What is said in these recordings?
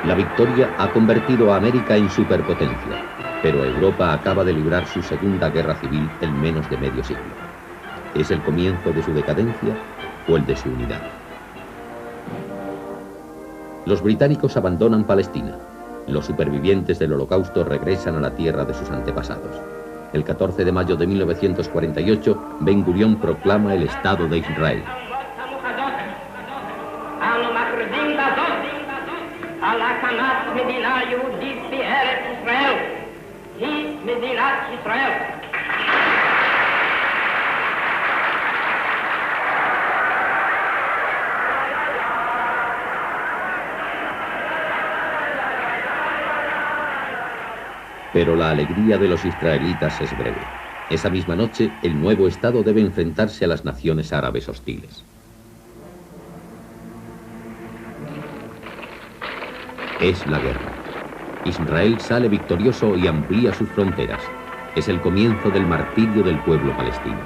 La victoria ha convertido a América en superpotencia, pero Europa acaba de librar su segunda guerra civil en menos de medio siglo. ¿Es el comienzo de su decadencia o el de su unidad? Los británicos abandonan Palestina. Los supervivientes del Holocausto regresan a la tierra de sus antepasados. El 14 de mayo de 1948, Ben Gurión proclama el Estado de Israel. Pero la alegría de los israelitas es breve. Esa misma noche, el nuevo Estado debe enfrentarse a las naciones árabes hostiles. Es la guerra. Israel sale victorioso y amplía sus fronteras. Es el comienzo del martirio del pueblo palestino.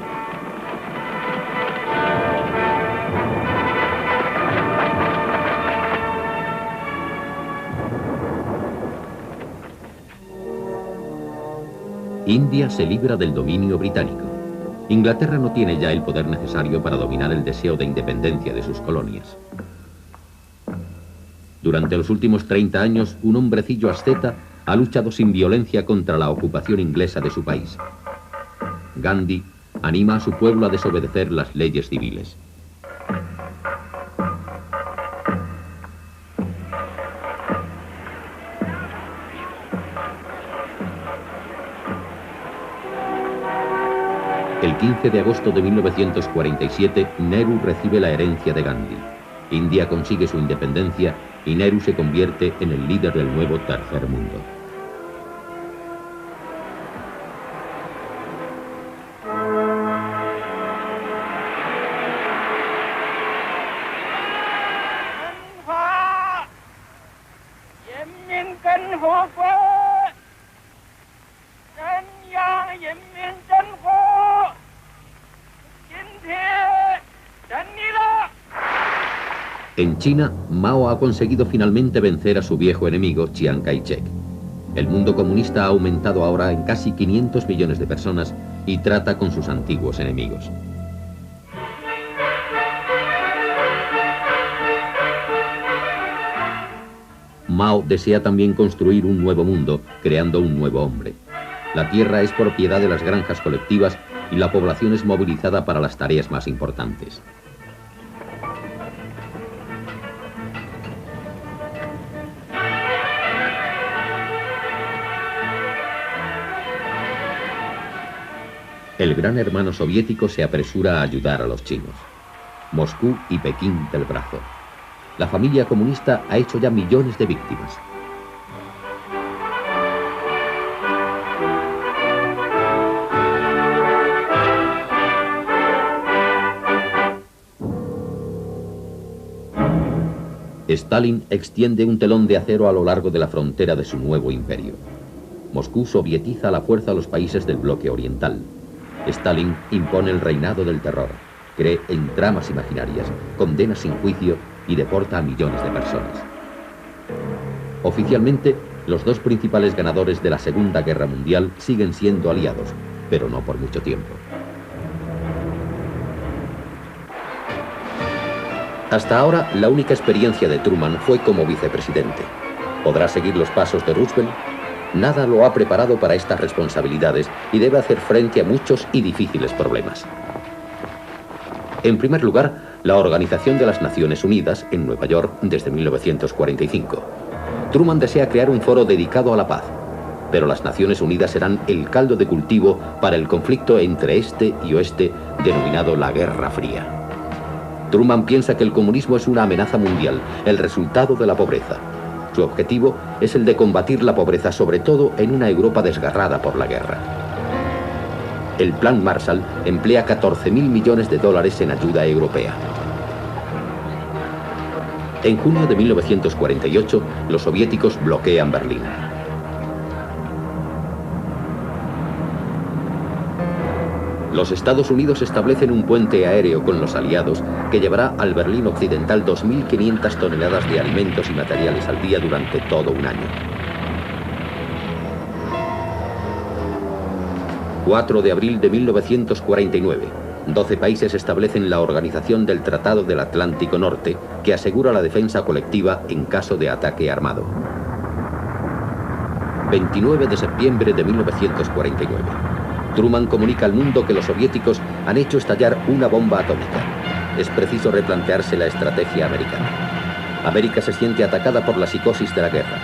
India se libra del dominio británico. Inglaterra no tiene ya el poder necesario para dominar el deseo de independencia de sus colonias. Durante los últimos 30 años, un hombrecillo asceta ha luchado sin violencia contra la ocupación inglesa de su país. Gandhi anima a su pueblo a desobedecer las leyes civiles. El 15 de agosto de 1947, Nehru recibe la herencia de Gandhi. India consigue su independencia y Nehru se convierte en el líder del nuevo tercer mundo. En China, Mao ha conseguido finalmente vencer a su viejo enemigo, Chiang Kai-shek. El mundo comunista ha aumentado ahora en casi 500 millones de personas y trata con sus antiguos enemigos. Mao desea también construir un nuevo mundo, creando un nuevo hombre. La tierra es propiedad de las granjas colectivas y la población es movilizada para las tareas más importantes. El gran hermano soviético se apresura a ayudar a los chinos. Moscú y Pekín del brazo. La familia comunista ha hecho ya millones de víctimas. Stalin extiende un telón de acero a lo largo de la frontera de su nuevo imperio. Moscú sovietiza a la fuerza a los países del bloque oriental. Stalin impone el reinado del terror, cree en tramas imaginarias, condena sin juicio y deporta a millones de personas. Oficialmente, los dos principales ganadores de la Segunda Guerra Mundial siguen siendo aliados, pero no por mucho tiempo. Hasta ahora, la única experiencia de Truman fue como vicepresidente. ¿Podrá seguir los pasos de Roosevelt? Nada lo ha preparado para estas responsabilidades y debe hacer frente a muchos y difíciles problemas. En primer lugar, la Organización de las Naciones Unidas en Nueva York desde 1945. Truman desea crear un foro dedicado a la paz, pero las Naciones Unidas serán el caldo de cultivo para el conflicto entre este y oeste denominado la Guerra Fría. Truman piensa que el comunismo es una amenaza mundial, el resultado de la pobreza. Su objetivo es el de combatir la pobreza, sobre todo en una Europa desgarrada por la guerra. El Plan Marshall emplea 14.000 millones de dólares en ayuda europea. En junio de 1948, los soviéticos bloquean Berlín. Los Estados Unidos establecen un puente aéreo con los aliados que llevará al Berlín Occidental 2.500 toneladas de alimentos y materiales al día durante todo un año. 4 de abril de 1949. 12 países establecen la Organización del Tratado del Atlántico Norte, que asegura la defensa colectiva en caso de ataque armado. 29 de septiembre de 1949. Truman comunica al mundo que los soviéticos han hecho estallar una bomba atómica. Es preciso replantearse la estrategia americana. América se siente atacada por la psicosis de la guerra.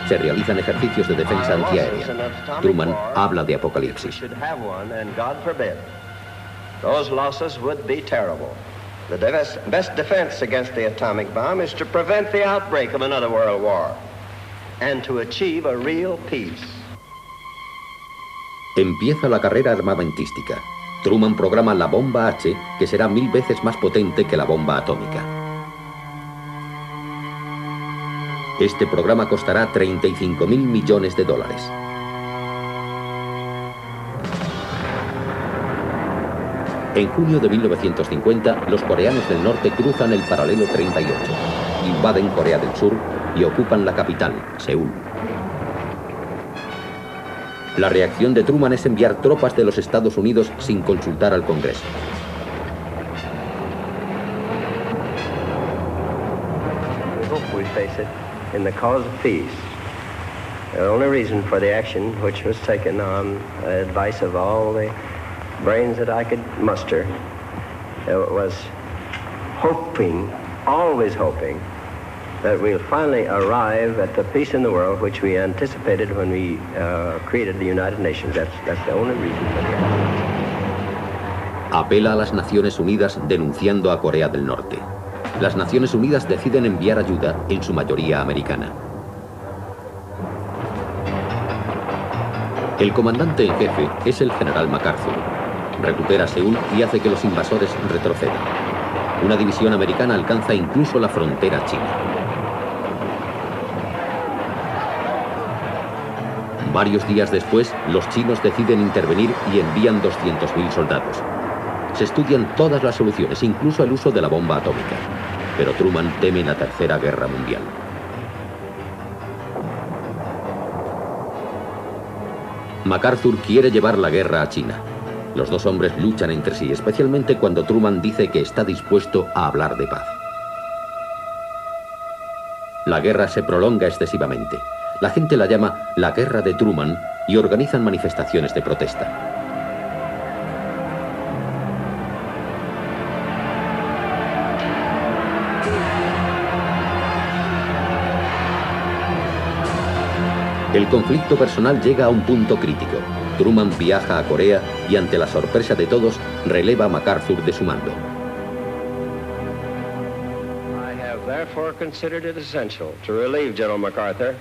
Se realizan ejercicios de defensa antiaérea. Truman habla de apocalipsis. Those losses would be terrible. The best defense against the atomic bomb is to prevent the outbreak of another world war and to achieve a real peace. Empieza la carrera armamentística. Truman programa la bomba H, que será 1000 veces más potente que la bomba atómica. Este programa costará 35.000 millones de dólares. En junio de 1950, los coreanos del norte cruzan el paralelo 38, invaden Corea del Sur y ocupan la capital, Seúl. La reacción de Truman es enviar tropas de los Estados Unidos sin consultar al Congreso. We face it in the cause of peace. The only reason for the action which was taken on advice of all the brains that I could muster was hoping, always hoping, that we'll finally arrive at the peace in the world which we anticipated when we created the United Nations. That's the only reason for the action. Apela a las Naciones Unidas denunciando a Corea del Norte. Las Naciones Unidas deciden enviar ayuda, en su mayoría americana. El comandante en jefe es el general MacArthur. Recupera Seúl y hace que los invasores retrocedan. Una división americana alcanza incluso la frontera china. Varios días después, los chinos deciden intervenir y envían 200.000 soldados. Se estudian todas las soluciones, incluso el uso de la bomba atómica. Pero Truman teme la Tercera Guerra Mundial. MacArthur quiere llevar la guerra a China. Los dos hombres luchan entre sí, especialmente cuando Truman dice que está dispuesto a hablar de paz. La guerra se prolonga excesivamente. La gente la llama la Guerra de Truman y organizan manifestaciones de protesta. El conflicto personal llega a un punto crítico. Truman viaja a Corea y, ante la sorpresa de todos, releva a MacArthur de su mando. I have therefore considered it essential to relieve General MacArthur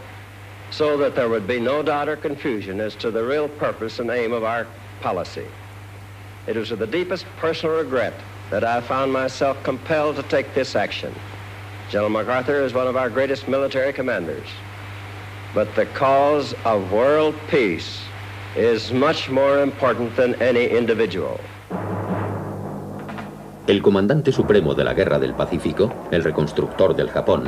so that there would be no doubt or confusion as to the real purpose and aim of our policy. It was with the deepest personal regret that I found myself compelled to take this action. General MacArthur is one of our greatest military commanders. But the cause of world peace is much more important than any individual. El comandante supremo de la Guerra del Pacífico, el reconstructor del Japón,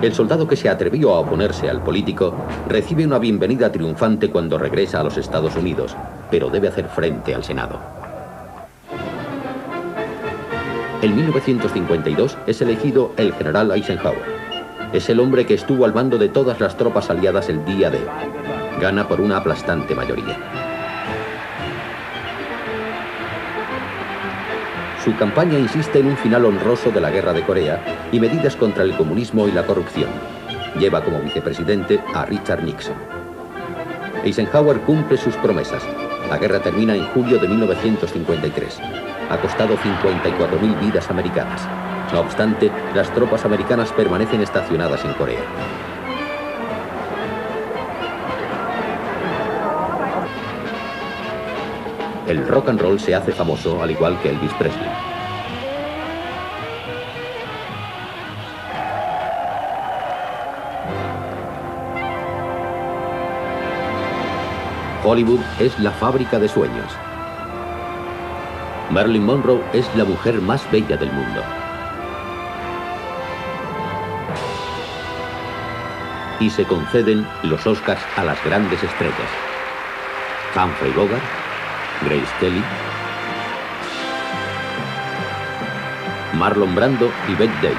el soldado que se atrevió a oponerse al político, recibe una bienvenida triunfante cuando regresa a los Estados Unidos, pero debe hacer frente al Senado. En 1952 es elegido el general Eisenhower. Es el hombre que estuvo al mando de todas las tropas aliadas el día D. Gana por una aplastante mayoría. Su campaña insiste en un final honroso de la Guerra de Corea y medidas contra el comunismo y la corrupción. Lleva como vicepresidente a Richard Nixon. Eisenhower cumple sus promesas. La guerra termina en julio de 1953. Ha costado 54.000 vidas americanas. No obstante, las tropas americanas permanecen estacionadas en Corea. El rock and roll se hace famoso, al igual que Elvis Presley. Hollywood es la fábrica de sueños. Marilyn Monroe es la mujer más bella del mundo. Y se conceden los Oscars a las grandes estrellas. Humphrey Bogart, Grace Kelly, Marlon Brando y Bette Davis.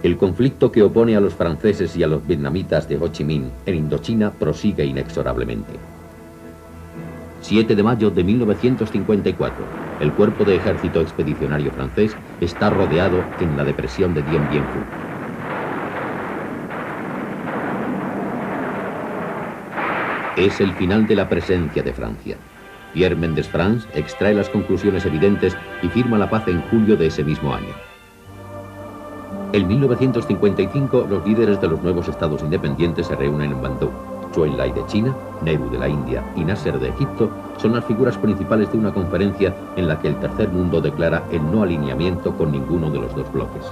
El conflicto que opone a los franceses y a los vietnamitas de Ho Chi Minh en Indochina prosigue inexorablemente. 7 de mayo de 1954, el cuerpo de ejército expedicionario francés está rodeado en la depresión de Dien Bien Phu. Es el final de la presencia de Francia. Pierre Mendès France extrae las conclusiones evidentes y firma la paz en julio de ese mismo año. En 1955, los líderes de los nuevos estados independientes se reúnen en Bandung. Zhou Enlai de China, Nehru de la India y Nasser de Egipto son las figuras principales de una conferencia en la que el tercer mundo declara el no alineamiento con ninguno de los dos bloques.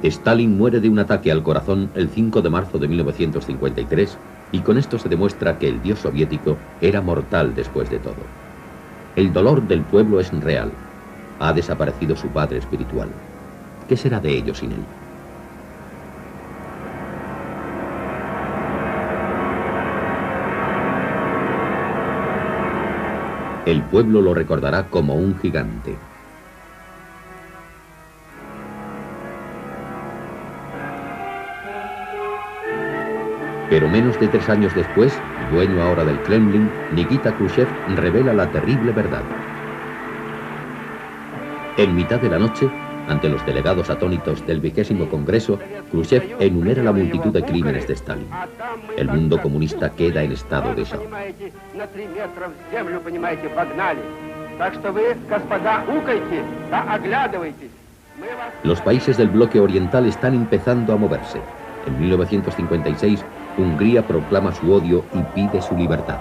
Stalin muere de un ataque al corazón el 5 de marzo de 1953 y con esto se demuestra que el dios soviético era mortal después de todo. El dolor del pueblo es real. Ha desaparecido su padre espiritual. ¿Qué será de ellos sin él? El pueblo lo recordará como un gigante. Pero menos de 3 años después, dueño ahora del Kremlin, Nikita Khrushchev revela la terrible verdad. En mitad de la noche, ante los delegados atónitos del 20º Congreso, Khrushchev enumera la multitud de crímenes de Stalin. El mundo comunista queda en estado de shock. Los países del bloque oriental están empezando a moverse. En 1956, Hungría proclama su odio y pide su libertad.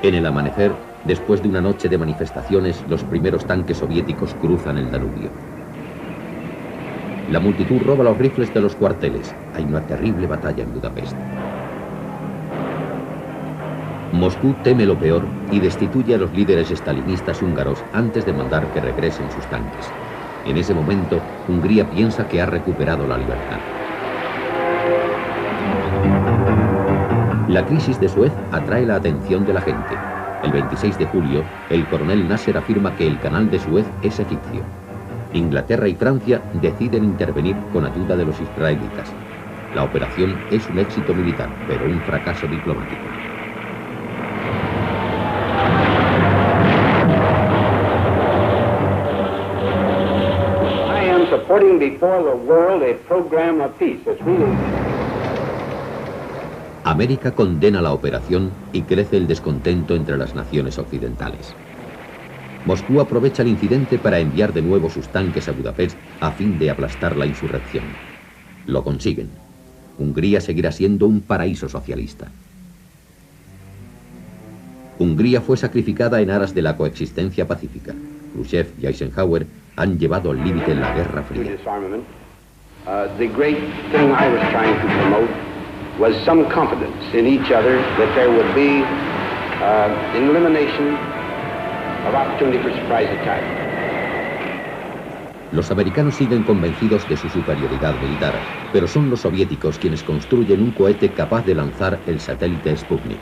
En el amanecer, después de una noche de manifestaciones, los primeros tanques soviéticos cruzan el Danubio. La multitud roba los rifles de los cuarteles. Hay una terrible batalla en Budapest. Moscú teme lo peor y destituye a los líderes estalinistas húngaros antes de mandar que regresen sus tanques. En ese momento, Hungría piensa que ha recuperado la libertad. La crisis de Suez atrae la atención de la gente. El 26 de julio, el coronel Nasser afirma que el canal de Suez es egipcio. Inglaterra y Francia deciden intervenir con ayuda de los israelitas. La operación es un éxito militar, pero un fracaso diplomático. Supporting before the world a program of peace. It's really... América condena la operación y crece el descontento entre las naciones occidentales. Moscú aprovecha el incidente para enviar de nuevo sus tanques a Budapest a fin de aplastar la insurrección. Lo consiguen. Hungría seguirá siendo un paraíso socialista. Hungría fue sacrificada en aras de la coexistencia pacífica. Khrushchev y Eisenhower han llevado al límite la Guerra Fría. The great thing I was trying to promote was some confidence in each other that there would be an elimination of opportunity for surprise attack. Los americanos siguen convencidos de su superioridad militar, pero son los soviéticos quienes construyen un cohete capaz de lanzar el satélite Sputnik.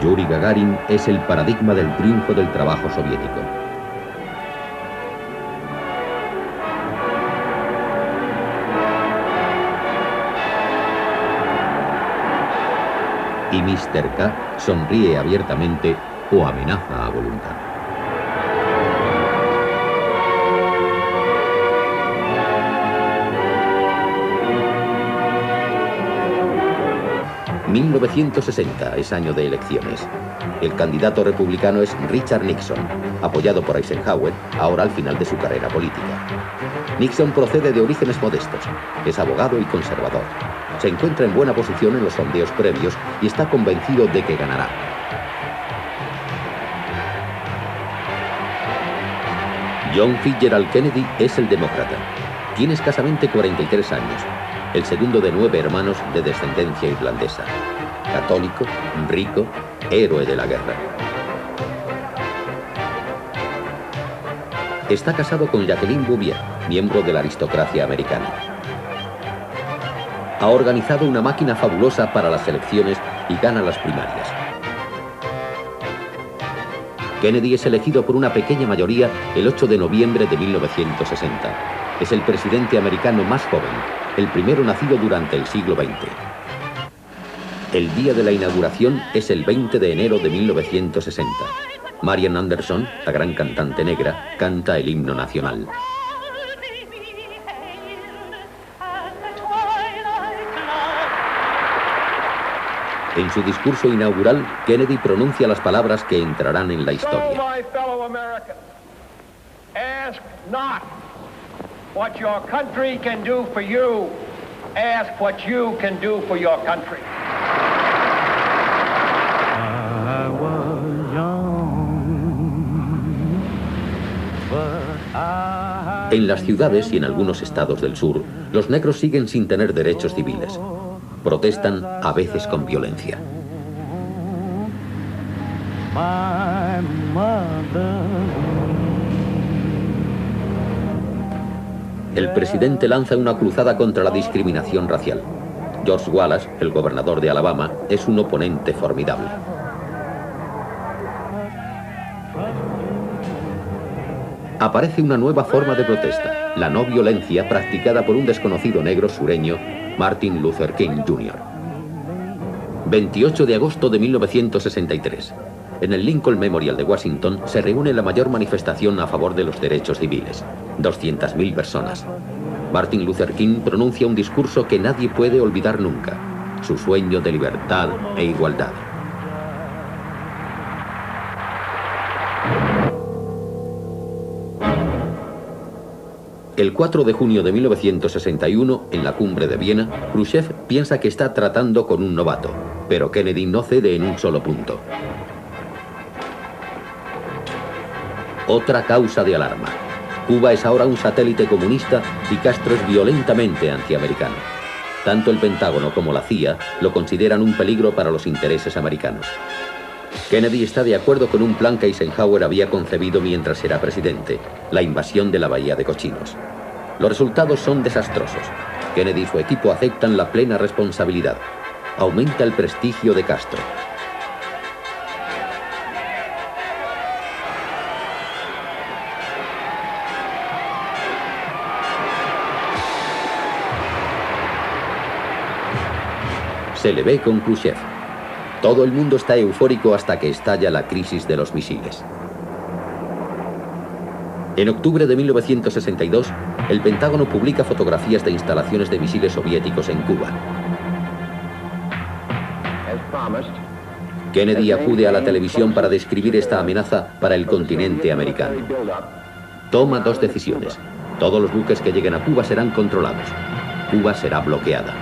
Yuri Gagarin es el paradigma del triunfo del trabajo soviético. Y Mr. K sonríe abiertamente o amenaza a voluntad. 1960 es año de elecciones. El candidato republicano es Richard Nixon, apoyado por Eisenhower, ahora al final de su carrera política. Nixon procede de orígenes modestos, es abogado y conservador. Se encuentra en buena posición en los sondeos previos y está convencido de que ganará. John Fitzgerald Kennedy es el demócrata. Tiene escasamente 43 años, el segundo de 9 hermanos de descendencia irlandesa. Católico, rico, héroe de la guerra. Está casado con Jacqueline Bouvier, miembro de la aristocracia americana. Ha organizado una máquina fabulosa para las elecciones y gana las primarias. Kennedy es elegido por una pequeña mayoría el 8 de noviembre de 1960. Es el presidente americano más joven, el primero nacido durante el siglo XX. El día de la inauguración es el 20 de enero de 1960. Marian Anderson, la gran cantante negra, canta el himno nacional. En su discurso inaugural, Kennedy pronuncia las palabras que entrarán en la historia. So, my fellow Americans, ask not what your country can do for you, ask what you can do for your country. I was young, but I... En las ciudades y en algunos estados del sur, los negros siguen sin tener derechos civiles. Protestan a veces con violencia. My mother... El presidente lanza una cruzada contra la discriminación racial. George Wallace, el gobernador de Alabama, es un oponente formidable. Aparece una nueva forma de protesta, la no violencia practicada por un desconocido negro sureño, Martin Luther King Jr. 28 de agosto de 1963. En el Lincoln Memorial de Washington se reúne la mayor manifestación a favor de los derechos civiles. 200.000 personas. Martin Luther King pronuncia un discurso que nadie puede olvidar nunca. Su sueño de libertad e igualdad. El 4 de junio de 1961, en la cumbre de Viena, Khrushchev piensa que está tratando con un novato, pero Kennedy no cede en un solo punto. Otra causa de alarma. Cuba es ahora un satélite comunista y Castro es violentamente antiamericano. Tanto el Pentágono como la CIA lo consideran un peligro para los intereses americanos. Kennedy está de acuerdo con un plan que Eisenhower había concebido mientras era presidente, la invasión de la Bahía de Cochinos. Los resultados son desastrosos. Kennedy y su equipo aceptan la plena responsabilidad. Aumenta el prestigio de Castro. Se le ve con Khrushchev. Todo el mundo está eufórico hasta que estalla la crisis de los misiles. En octubre de 1962, el Pentágono publica fotografías de instalaciones de misiles soviéticos en Cuba. Kennedy acude a la televisión para describir esta amenaza para el continente americano. Toma dos decisiones. Todos los buques que lleguen a Cuba serán controlados. Cuba será bloqueada.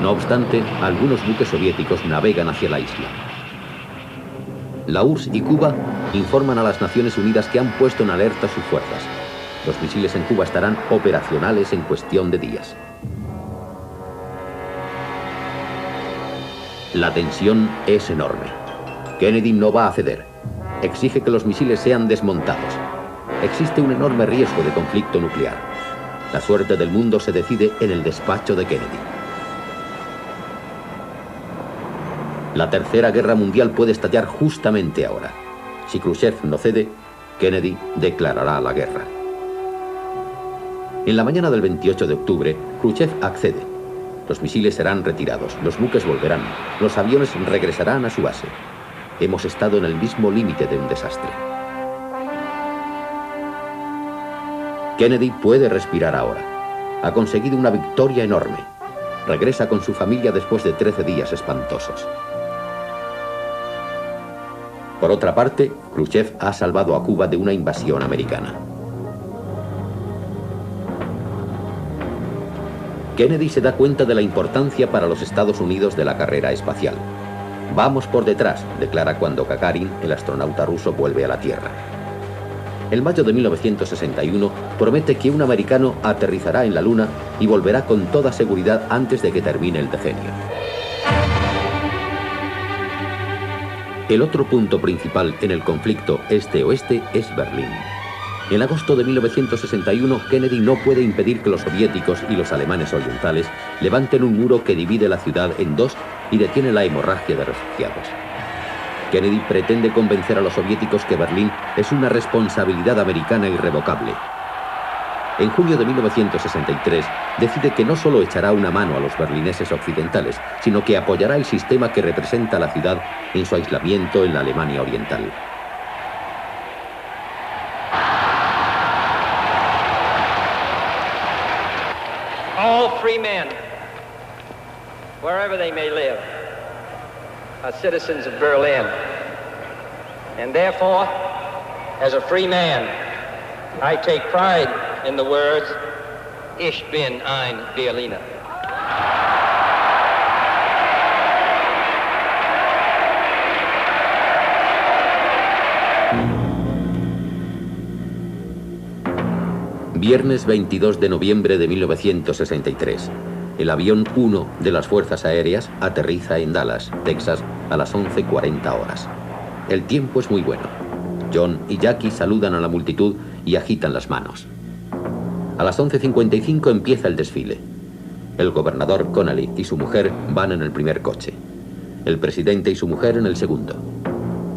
No obstante, algunos buques soviéticos navegan hacia la isla. La URSS y Cuba informan a las Naciones Unidas que han puesto en alerta sus fuerzas. Los misiles en Cuba estarán operacionales en cuestión de días. La tensión es enorme. Kennedy no va a ceder. Exige que los misiles sean desmontados. Existe un enorme riesgo de conflicto nuclear. La suerte del mundo se decide en el despacho de Kennedy. La Tercera Guerra Mundial puede estallar justamente ahora. Si Khrushchev no cede, Kennedy declarará la guerra. En la mañana del 28 de octubre, Khrushchev accede. Los misiles serán retirados, los buques volverán, los aviones regresarán a su base. Hemos estado en el mismo límite de un desastre. Kennedy puede respirar ahora. Ha conseguido una victoria enorme. regresa con su familia después de 13 días espantosos. Por otra parte, Khrushchev ha salvado a Cuba de una invasión americana. Kennedy se da cuenta de la importancia para los Estados Unidos de la carrera espacial. Vamos por detrás, declara cuando Gagarin, el astronauta ruso, vuelve a la Tierra. En mayo de 1961 promete que un americano aterrizará en la Luna y volverá con toda seguridad antes de que termine el decenio. El otro punto principal en el conflicto este-oeste es Berlín. En agosto de 1961, Kennedy no puede impedir que los soviéticos y los alemanes orientales levanten un muro que divide la ciudad en dos y detiene la hemorragia de refugiados. Kennedy pretende convencer a los soviéticos que Berlín es una responsabilidad americana irrevocable. En junio de 1963, decide que no solo echará una mano a los berlineses occidentales, sino que apoyará el sistema que representa a la ciudad en su aislamiento en la Alemania oriental. All free men, wherever they may live, are citizens of Berlin. And therefore, as a free man, I take pride in the words, Ich bin ein Berliner. Viernes 22 de noviembre de 1963. El avión 1 de las Fuerzas Aéreas aterriza en Dallas, Texas, a las 11:40 horas. El tiempo es muy bueno. John y Jackie saludan a la multitud y agitan las manos. A las 11:55 empieza el desfile. El gobernador Connally y su mujer van en el primer coche. El presidente y su mujer en el segundo.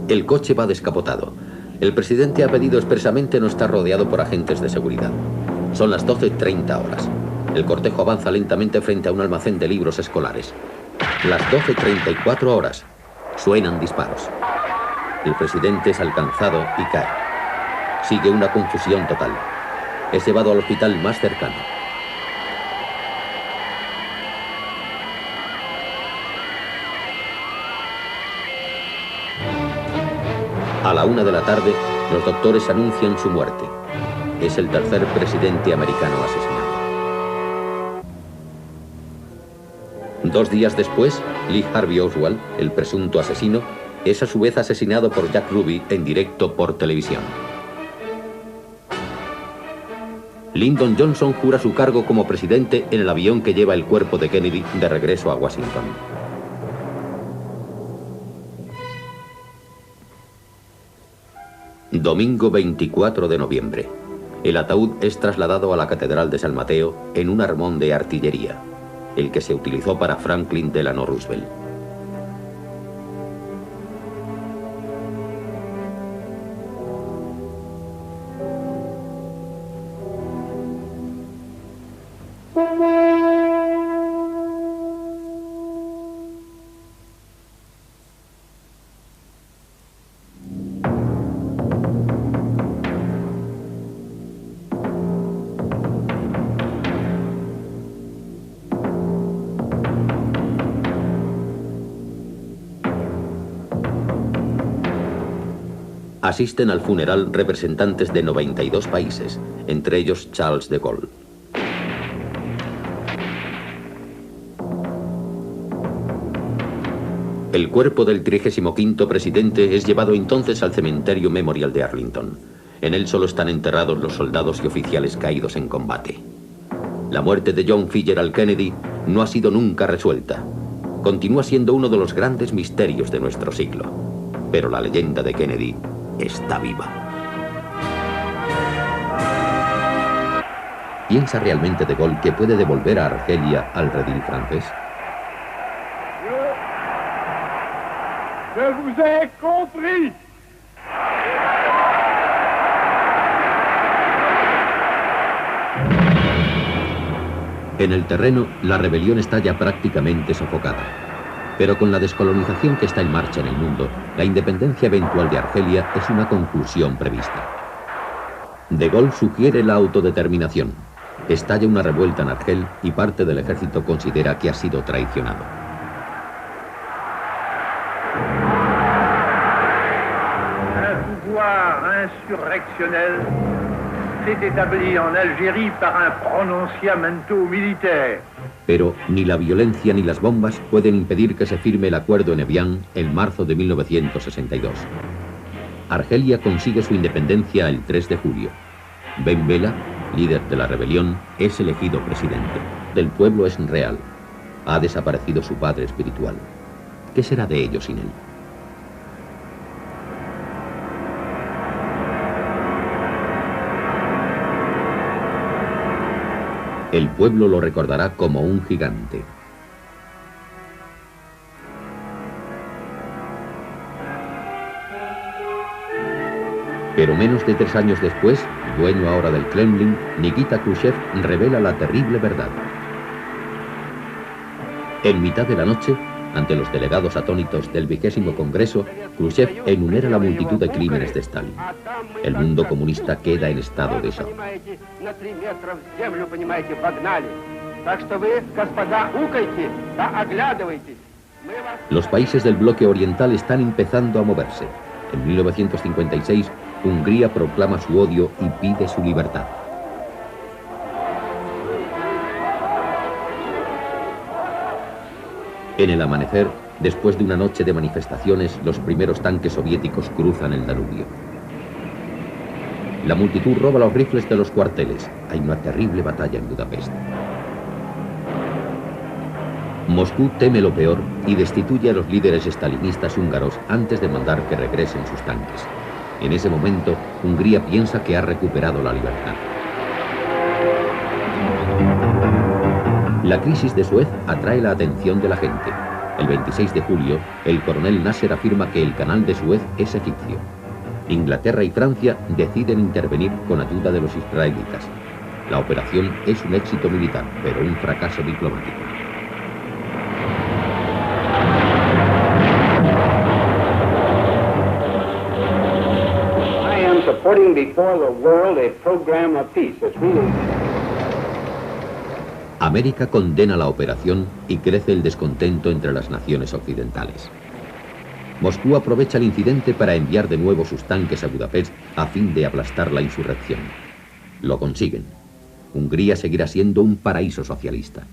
El coche va descapotado. El presidente ha pedido expresamente no estar rodeado por agentes de seguridad. Son las 12:30 horas. El cortejo avanza lentamente frente a un almacén de libros escolares. Las 12:34 horas. Suenan disparos. El presidente es alcanzado y cae. Sigue una confusión total. Es llevado al hospital más cercano. A la 1 de la tarde, los doctores anuncian su muerte. Es el tercer presidente americano asesinado. 2 días después, Lee Harvey Oswald, el presunto asesino, es a su vez asesinado por Jack Ruby en directo por televisión. Lyndon Johnson jura su cargo como presidente en el avión que lleva el cuerpo de Kennedy de regreso a Washington. Domingo 24 de noviembre. El ataúd es trasladado a la Catedral de San Mateo en un armón de artillería, el que se utilizó para Franklin Delano Roosevelt. Asisten al funeral representantes de 92 países, entre ellos Charles de Gaulle. El cuerpo del 35º presidente es llevado entonces al cementerio Memorial de Arlington. En él solo están enterrados los soldados y oficiales caídos en combate. La muerte de John Fitzgerald Kennedy no ha sido nunca resuelta. Continúa siendo uno de los grandes misterios de nuestro siglo. Pero la leyenda de Kennedy está viva. ¿Piensa realmente de Gaulle que puede devolver a Argelia al redil francés? Je vous ai compris. En el terreno, la rebelión está ya prácticamente sofocada. Pero con la descolonización que está en marcha en el mundo, la independencia eventual de Argelia es una conclusión prevista. De Gaulle sugiere la autodeterminación. Estalla una revuelta en Argel y parte del ejército considera que ha sido traicionado. Un pouvoir insurrectionnel s'est établi en Algérie par un prononciamiento militaire. Pero ni la violencia ni las bombas pueden impedir que se firme el acuerdo en Evian en marzo de 1962. Argelia consigue su independencia el 3 de julio. Ben Bella, líder de la rebelión, es elegido presidente. Del pueblo es real. Ha desaparecido su padre espiritual. ¿Qué será de ellos sin él? El pueblo lo recordará como un gigante. Pero menos de 3 años después, dueño ahora del Kremlin, Nikita Khrushchev revela la terrible verdad. En mitad de la noche, ante los delegados atónitos del 20º Congreso, Khrushchev enumera la multitud de crímenes de Stalin. El mundo comunista queda en estado de shock. Los países del bloque oriental están empezando a moverse. En 1956, Hungría proclama su odio y pide su libertad. En el amanecer, después de una noche de manifestaciones, los primeros tanques soviéticos cruzan el Danubio. La multitud roba los rifles de los cuarteles. Hay una terrible batalla en Budapest. Moscú teme lo peor y destituye a los líderes estalinistas húngaros antes de mandar que regresen sus tanques. En ese momento, Hungría piensa que ha recuperado la libertad. La crisis de Suez atrae la atención de la gente. El 26 de julio, el coronel Nasser afirma que el canal de Suez es egipcio. Inglaterra y Francia deciden intervenir con ayuda de los israelitas. La operación es un éxito militar, pero un fracaso diplomático. I am supporting before the world a program of peace. It's really... América condena la operación y crece el descontento entre las naciones occidentales. Moscú aprovecha el incidente para enviar de nuevo sus tanques a Budapest a fin de aplastar la insurrección. Lo consiguen. Hungría seguirá siendo un paraíso socialista.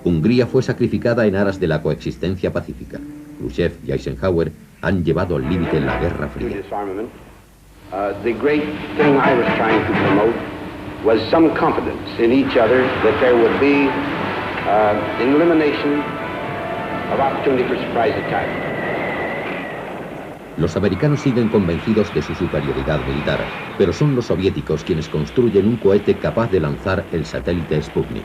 Hungría fue sacrificada en aras de la coexistencia pacífica. Khrushchev y Eisenhower han llevado al límite la Guerra Fría. The great thing I was trying to promote was some confidence in each other that there would be an elimination of opportunity for surprise attack. Los americanos siguen convencidos de su superioridad militar, pero son los soviéticos quienes construyen un cohete capaz de lanzar el satélite Sputnik.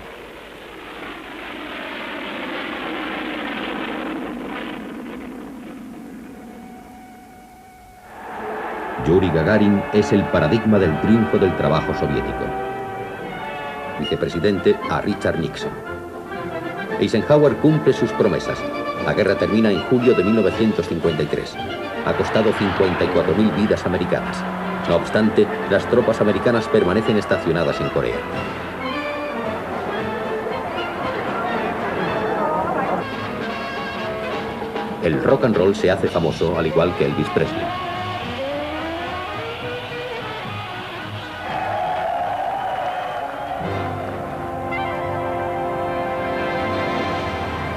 Yuri Gagarin es el paradigma del triunfo del trabajo soviético. Vicepresidente a Richard Nixon. Eisenhower cumple sus promesas. La guerra termina en julio de 1953. Ha costado 54.000 vidas americanas. No obstante, las tropas americanas permanecen estacionadas en Corea. El rock and roll se hace famoso, al igual que Elvis Presley.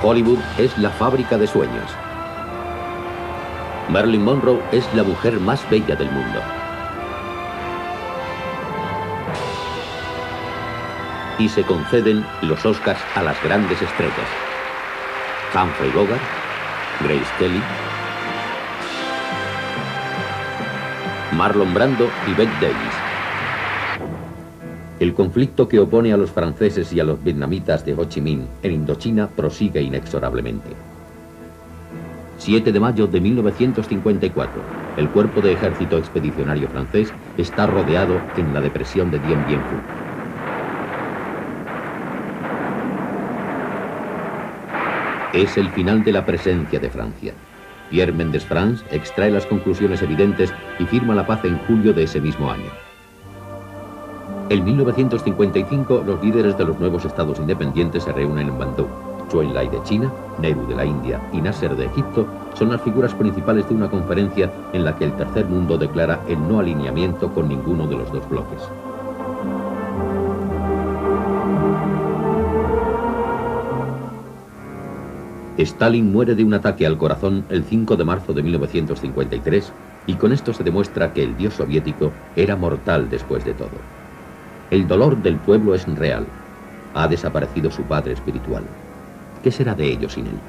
Hollywood es la fábrica de sueños. Marilyn Monroe es la mujer más bella del mundo. Y se conceden los Oscars a las grandes estrellas. Humphrey Bogart, Grace Kelly, Marlon Brando y Bette Davis. El conflicto que opone a los franceses y a los vietnamitas de Ho Chi Minh en Indochina prosigue inexorablemente. 7 de mayo de 1954, el cuerpo de ejército expedicionario francés está rodeado en la depresión de Dien Bien Phu. Es el final de la presencia de Francia. Pierre Mendès France extrae las conclusiones evidentes y firma la paz en julio de ese mismo año. En 1955, los líderes de los nuevos estados independientes se reúnen en Bandung. Zhou Enlai de China, Nehru de la India y Nasser de Egipto son las figuras principales de una conferencia en la que el tercer mundo declara el no alineamiento con ninguno de los dos bloques. Stalin muere de un ataque al corazón el 5 de marzo de 1953 y con esto se demuestra que el dios soviético era mortal después de todo. El dolor del pueblo es real. Ha desaparecido su padre espiritual. ¿Qué será de ellos sin él?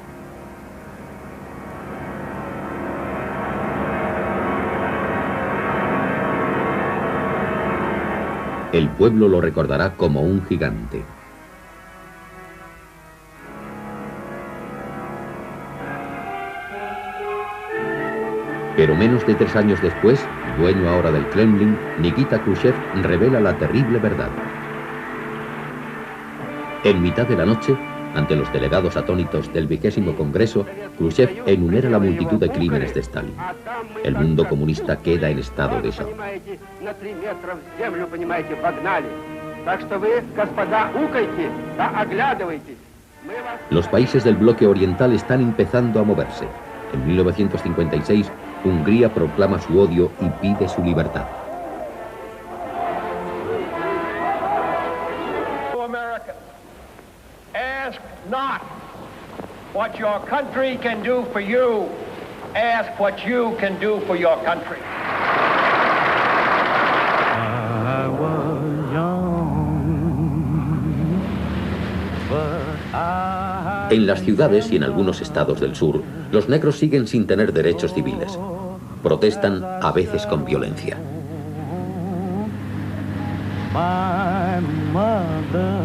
El pueblo lo recordará como un gigante. Pero menos de 3 años después, dueño ahora del Kremlin, Nikita Khrushchev revela la terrible verdad. En mitad de la noche, ante los delegados atónitos del 20º Congreso, Khrushchev enumera la multitud de crímenes de Stalin. El mundo comunista queda en estado de shock. Los países del bloque oriental están empezando a moverse. En 1956, Hungría proclama su odio y pide su libertad. Ask not what your country can do for you. Ask what you can do for your country. I was young, but En las ciudades y en algunos estados del sur, los negros siguen sin tener derechos civiles. Protestan a veces con violencia. my mother.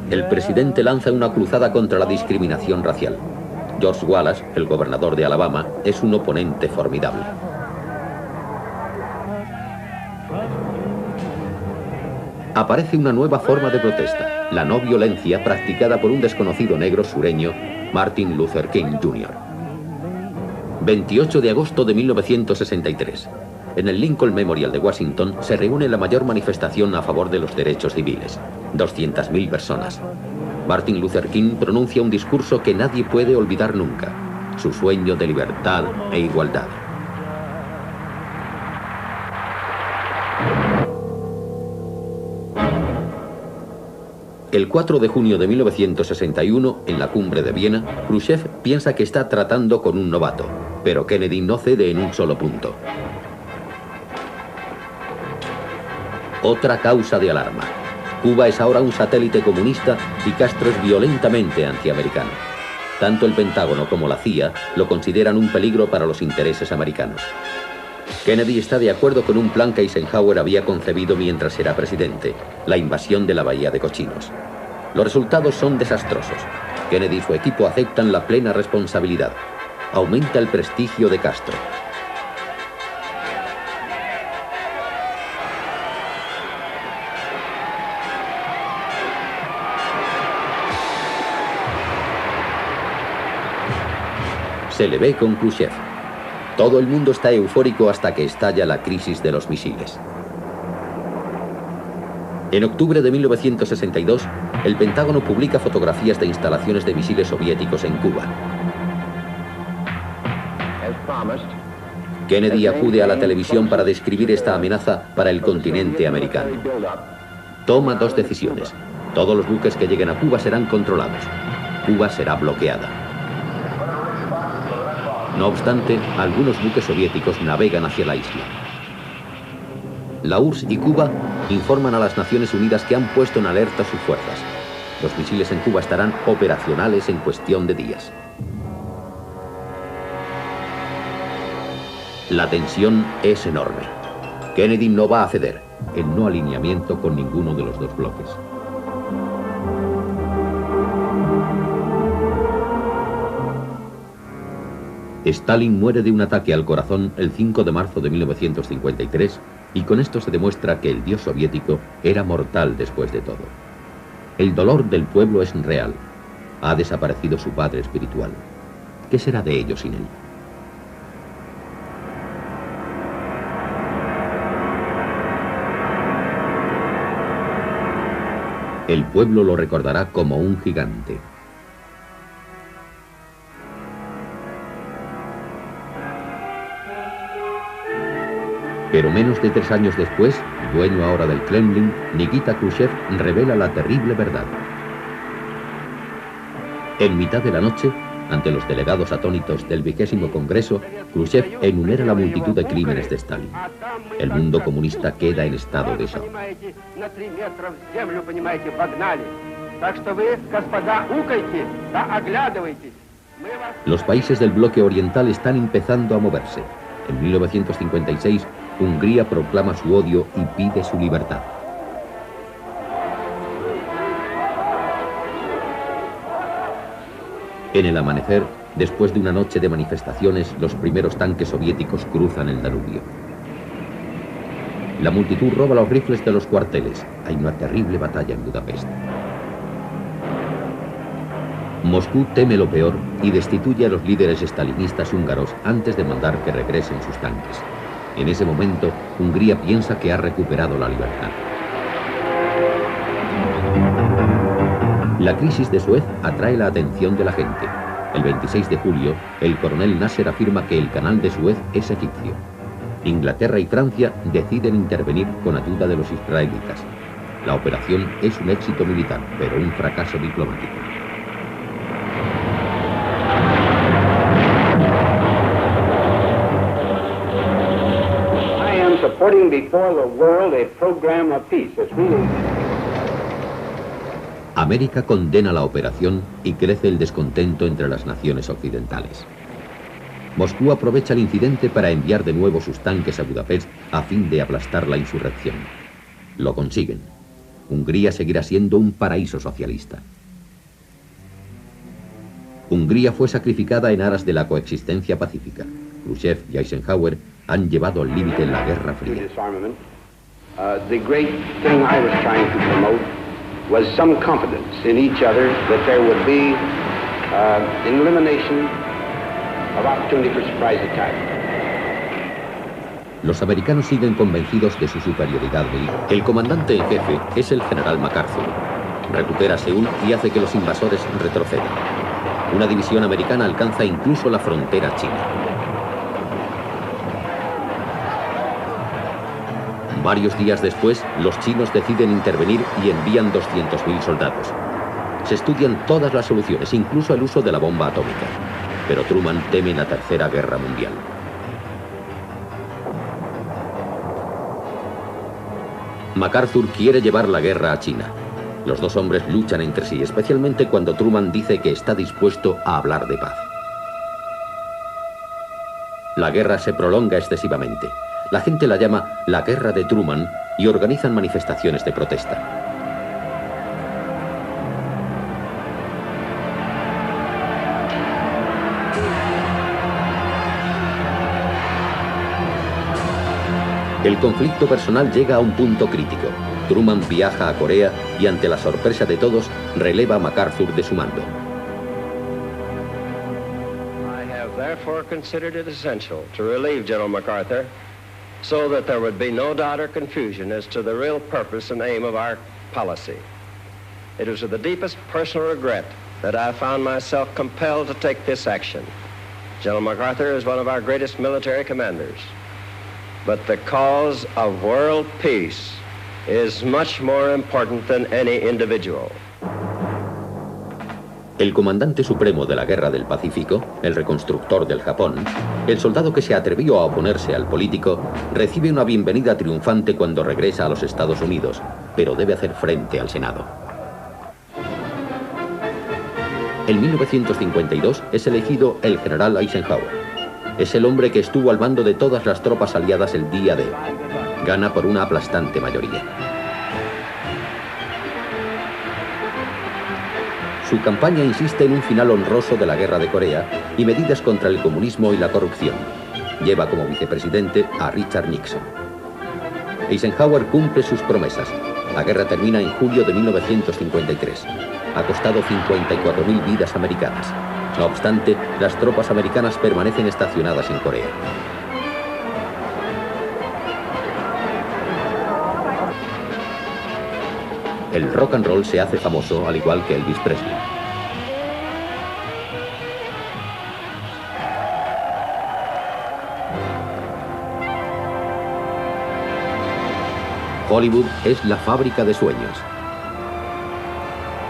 El presidente lanza una cruzada contra la discriminación racial. George Wallace, el gobernador de Alabama, es un oponente formidable. Aparece una nueva forma de protesta, la no violencia practicada por un desconocido negro sureño, Martin Luther King Jr. 28 de agosto de 1963. En el Lincoln Memorial de Washington se reúne la mayor manifestación a favor de los derechos civiles. 200.000 personas. Martin Luther King pronuncia un discurso que nadie puede olvidar nunca. Su sueño de libertad e igualdad. El 4 de junio de 1961, en la cumbre de Viena, Khrushchev piensa que está tratando con un novato, pero Kennedy no cede en un solo punto. Otra causa de alarma. Cuba es ahora un satélite comunista y Castro es violentamente antiamericano. Tanto el Pentágono como la CIA lo consideran un peligro para los intereses americanos. Kennedy está de acuerdo con un plan que Eisenhower había concebido mientras era presidente, la invasión de la Bahía de Cochinos. Los resultados son desastrosos. Kennedy y su equipo aceptan la plena responsabilidad. Aumenta el prestigio de Castro. Se le ve con Khrushchev. Todo el mundo está eufórico hasta que estalla la crisis de los misiles. En octubre de 1962, el Pentágono publica fotografías de instalaciones de misiles soviéticos en Cuba. Kennedy acude a la televisión para describir esta amenaza para el continente americano. Toma dos decisiones. Todos los buques que lleguen a Cuba serán controlados. Cuba será bloqueada. No obstante, algunos buques soviéticos navegan hacia la isla. La URSS y Cuba informan a las Naciones Unidas que han puesto en alerta sus fuerzas. Los misiles en Cuba estarán operacionales en cuestión de días. La tensión es enorme. Kennedy no va a ceder. El no alineamiento con ninguno de los dos bloques. Stalin muere de un ataque al corazón el 5 de marzo de 1953 y con esto se demuestra que el dios soviético era mortal después de todo. El dolor del pueblo es real. Ha desaparecido su padre espiritual. ¿Qué será de ellos sin él? El pueblo lo recordará como un gigante. Pero menos de 3 años después, dueño ahora del Kremlin, Nikita Khrushchev revela la terrible verdad. En mitad de la noche, ante los delegados atónitos del 20º Congreso, Khrushchev enumera la multitud de crímenes de Stalin. El mundo comunista queda en estado de shock. Los países del bloque oriental están empezando a moverse. En 1956, Hungría proclama su odio y pide su libertad. En el amanecer, después de una noche de manifestaciones, los primeros tanques soviéticos cruzan el Danubio. La multitud roba los rifles de los cuarteles. Hay una terrible batalla en Budapest. Moscú teme lo peor y destituye a los líderes estalinistas húngaros antes de mandar que regresen sus tanques. En ese momento, Hungría piensa que ha recuperado la libertad. La crisis de Suez atrae la atención de la gente. El 26 de julio, el coronel Nasser afirma que el canal de Suez es egipcio. Inglaterra y Francia deciden intervenir con ayuda de los israelitas. La operación es un éxito militar, pero un fracaso diplomático. Putting before the world a program of peace. América condena la operación y crece el descontento entre las naciones occidentales. Moscú aprovecha el incidente para enviar de nuevo sus tanques a Budapest a fin de aplastar la insurrección. Lo consiguen. Hungría seguirá siendo un paraíso socialista. Hungría fue sacrificada en aras de la coexistencia pacífica. Khrushchev y Eisenhower han llevado al límite la Guerra Fría. The great thing I was trying to promote was some confidence in each other that there would be an elimination of opportunity for surprise attack. Los americanos siguen convencidos de su superioridad militar. El comandante en jefe es el general MacArthur. Recupera Seúl y hace que los invasores retrocedan. Una división americana alcanza incluso la frontera china. Varios días después, los chinos deciden intervenir y envían 200.000 soldados. Se estudian todas las soluciones, incluso el uso de la bomba atómica. Pero Truman teme la Tercera Guerra Mundial. MacArthur quiere llevar la guerra a China. Los dos hombres luchan entre sí, especialmente cuando Truman dice que está dispuesto a hablar de paz. La guerra se prolonga excesivamente. La gente la llama la Guerra de Truman y organizan manifestaciones de protesta. El conflicto personal llega a un punto crítico. Truman viaja a Corea y ante la sorpresa de todos, releva a MacArthur de su mando. I have therefore considered it essential to relieve General MacArthur so that there would be no doubt or confusion as to the real purpose and aim of our policy. It was with the deepest personal regret that I found myself compelled to take this action. General MacArthur is one of our greatest military commanders. But the cause of world peace is much more important than any individual. El comandante supremo de la Guerra del Pacífico, el reconstructor del Japón, el soldado que se atrevió a oponerse al político, recibe una bienvenida triunfante cuando regresa a los Estados Unidos, pero debe hacer frente al Senado. En 1952 es elegido el general Eisenhower. Es el hombre que estuvo al mando de todas las tropas aliadas el día D. Gana por una aplastante mayoría. Su campaña insiste en un final honroso de la Guerra de Corea y medidas contra el comunismo y la corrupción. Lleva como vicepresidente a Richard Nixon. Eisenhower cumple sus promesas. La guerra termina en julio de 1953. Ha costado 54.000 vidas americanas. No obstante, las tropas americanas permanecen estacionadas en Corea. el rock and roll se hace famoso, al igual que Elvis Presley. Hollywood es la fábrica de sueños.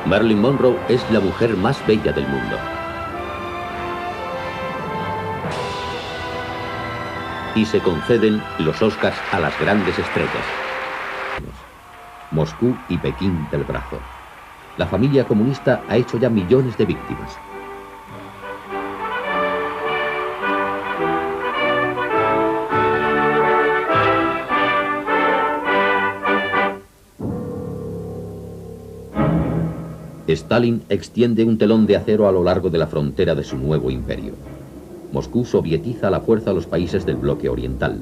Marilyn Monroe es la mujer más bella del mundo. Y se conceden los Oscars a las grandes estrellas. Moscú y Pekín del brazo. La familia comunista ha hecho ya millones de víctimas. Stalin extiende un telón de acero a lo largo de la frontera de su nuevo imperio. Moscú sovietiza a la fuerza a los países del bloque oriental.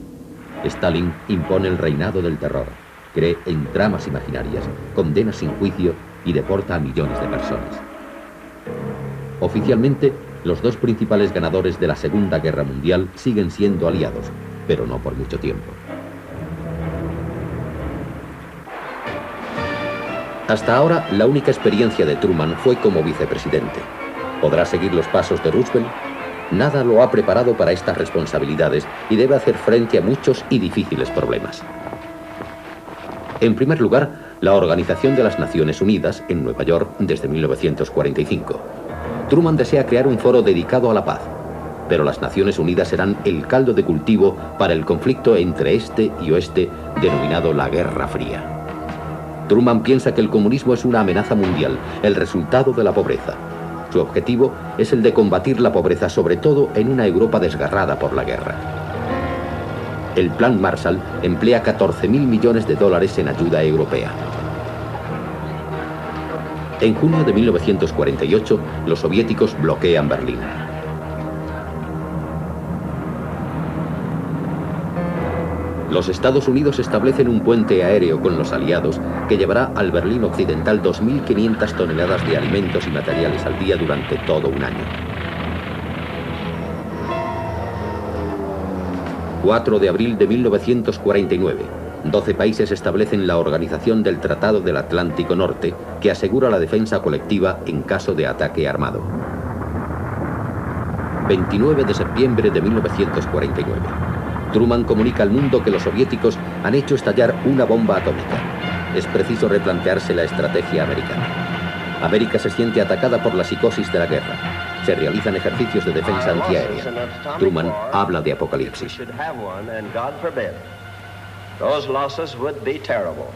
Stalin impone el reinado del terror, cree en tramas imaginarias, condena sin juicio y deporta a millones de personas. Oficialmente, los dos principales ganadores de la Segunda Guerra Mundial siguen siendo aliados, pero no por mucho tiempo. Hasta ahora, la única experiencia de Truman fue como vicepresidente. ¿Podrá seguir los pasos de Roosevelt? Nada lo ha preparado para estas responsabilidades y debe hacer frente a muchos y difíciles problemas. En primer lugar, la Organización de las Naciones Unidas en Nueva York desde 1945. Truman desea crear un foro dedicado a la paz, pero las Naciones Unidas serán el caldo de cultivo para el conflicto entre este y oeste denominado la Guerra Fría. Truman piensa que el comunismo es una amenaza mundial, el resultado de la pobreza. Su objetivo es el de combatir la pobreza, sobre todo en una Europa desgarrada por la guerra. El Plan Marshall emplea 14.000 millones de dólares en ayuda europea. En junio de 1948, los soviéticos bloquean Berlín. Los Estados Unidos establecen un puente aéreo con los aliados que llevará al Berlín Occidental 2.500 toneladas de alimentos y materiales al día durante todo un año. 4 de abril de 1949, 12 países establecen la Organización del Tratado del Atlántico Norte, que asegura la defensa colectiva en caso de ataque armado. 29 de septiembre de 1949. Truman comunica al mundo que los soviéticos han hecho estallar una bomba atómica. Es preciso replantearse la estrategia americana. América se siente atacada por la psicosis de la guerra. Se realizan ejercicios de defensa antiaérea. Truman habla de apocalipsis. Those losses would be terrible.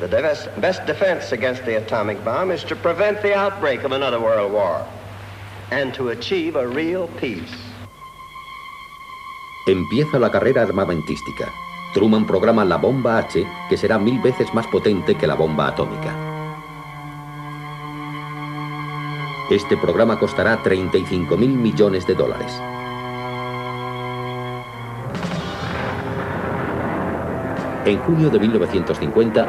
The best defense against the atomic bomb is to prevent the outbreak of another world war and to achieve a real peace. Empieza la carrera armamentística. Truman programa la bomba H, que será 1000 veces más potente que la bomba atómica. Este programa costará 35.000 millones de dólares. En junio de 1950,